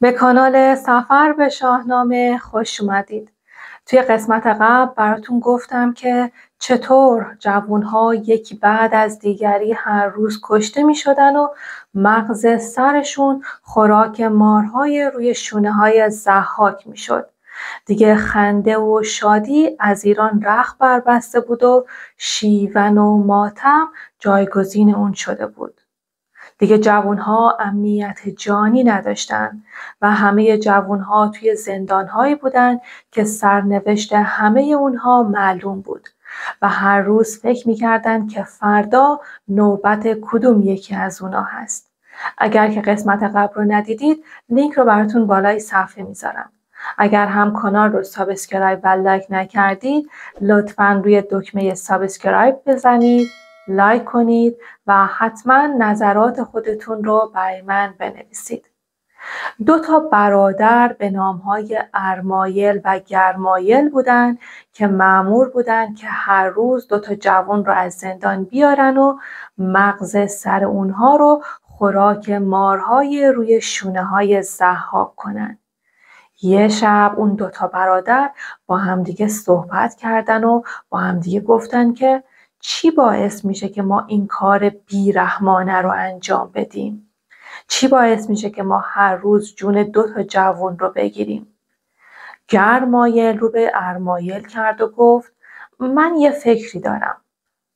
به کانال سفر به شاهنامه خوش اومدید. توی قسمت قبل براتون گفتم که چطور جوانها یکی بعد از دیگری هر روز کشته می شدن و مغز سرشون خوراک مارهای روی شونه های ضحاک می شد. دیگه خنده و شادی از ایران رخت بربسته بود و شیون و ماتم جایگزین اون شده بود. دیگه جوانها امنیت جانی نداشتن و همه جوانها توی زندانهایی بودن که سرنوشت همه اونها معلوم بود و هر روز فکر میکردن که فردا نوبت کدوم یکی از اونها هست. اگر که قسمت قبل رو ندیدید لینک رو براتون بالای صفحه میذارم. اگر هم کانال رو سابسکرایب و لایک نکردید لطفاً روی دکمه سابسکرایب بزنید، لایک کنید و حتما نظرات خودتون رو برای من بنویسید. 2 برادر به نامهای ارمایل و گرمایل بودن که مأمور بودن که هر روز 2 جوان رو از زندان بیارن و مغز سر اونها رو خوراک مارهای روی شونه های ضحاک کنن. یه شب اون 2 برادر با همدیگه صحبت کردن و با همدیگه گفتن که چی باعث میشه که ما این کار بیرحمانه رو انجام بدیم؟ چی باعث میشه که ما هر روز جون 2 جوان رو بگیریم؟ گرمایل رو به ارمایل کرد و گفت من یه فکری دارم.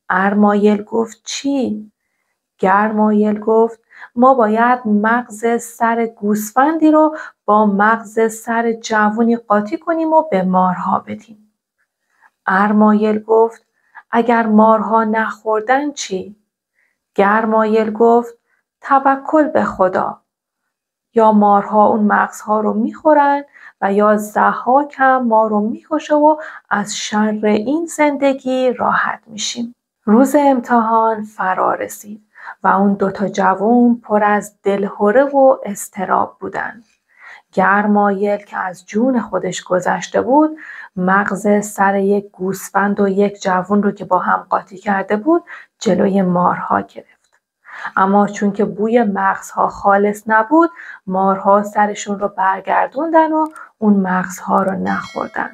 ارمایل گفت چی؟ گرمایل گفت ما باید مغز سر گوسفندی رو با مغز سر جوونی قاطی کنیم و به مارها بدیم. ارمایل گفت اگر مارها نخوردن چی؟ گرمایل گفت توکل به خدا. یا مارها اون مغزها رو میخورن و یا ضحاک هم ما رو میکشه و از شر این زندگی راحت میشیم. روز امتحان فرا رسید و اون 2 جوان پر از دلهره و اضطراب بودن. گرمایل که از جون خودش گذشته بود مغز سر یک گوسفند و یک جوان رو که با هم قاطی کرده بود جلوی مارها گرفت. اما چون که بوی مغزها خالص نبود مارها سرشون رو برگردوندن و اون مغزها رو نخوردن.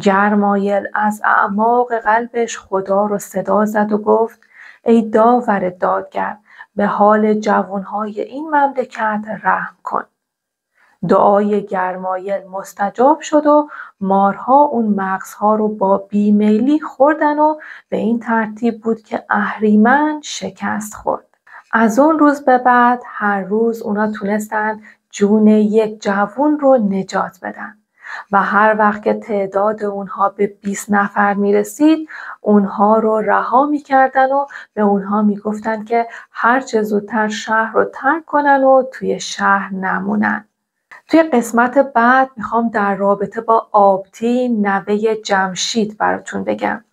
گرمایل از اعماق قلبش خدا رو صدا زد و گفت ای داور دادگر به حال جوانهای این مملکت رحم کن. دعای گرمایل مستجاب شد و مارها اون مغزها رو با بیمیلی خوردن و به این ترتیب بود که اهریمن شکست خورد. از اون روز به بعد هر روز اونا تونستن جون یک جوان رو نجات بدن و هر وقت که تعداد اونها به 20 نفر میرسید اونها رو رها میکردن و به اونها میگفتن که هر چه زودتر شهر رو ترک کنن و توی شهر نمونن. توی قسمت بعد میخوام در رابطه با آبتین نوه جمشید براتون بگم.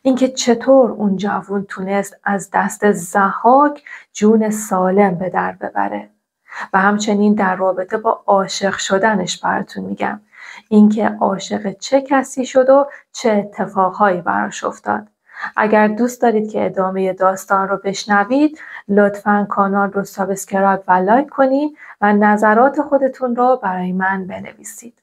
اینکه چطور اون جوون تونست از دست ضحاک جون سالم به در ببره. و همچنین در رابطه با عاشق شدنش براتون میگم. اینکه عاشق چه کسی شد و چه اتفاقهایی براش افتاد. اگر دوست دارید که ادامه داستان رو بشنوید لطفاً کانال رو سابسکرایب و لایک کنید و نظرات خودتون رو برای من بنویسید.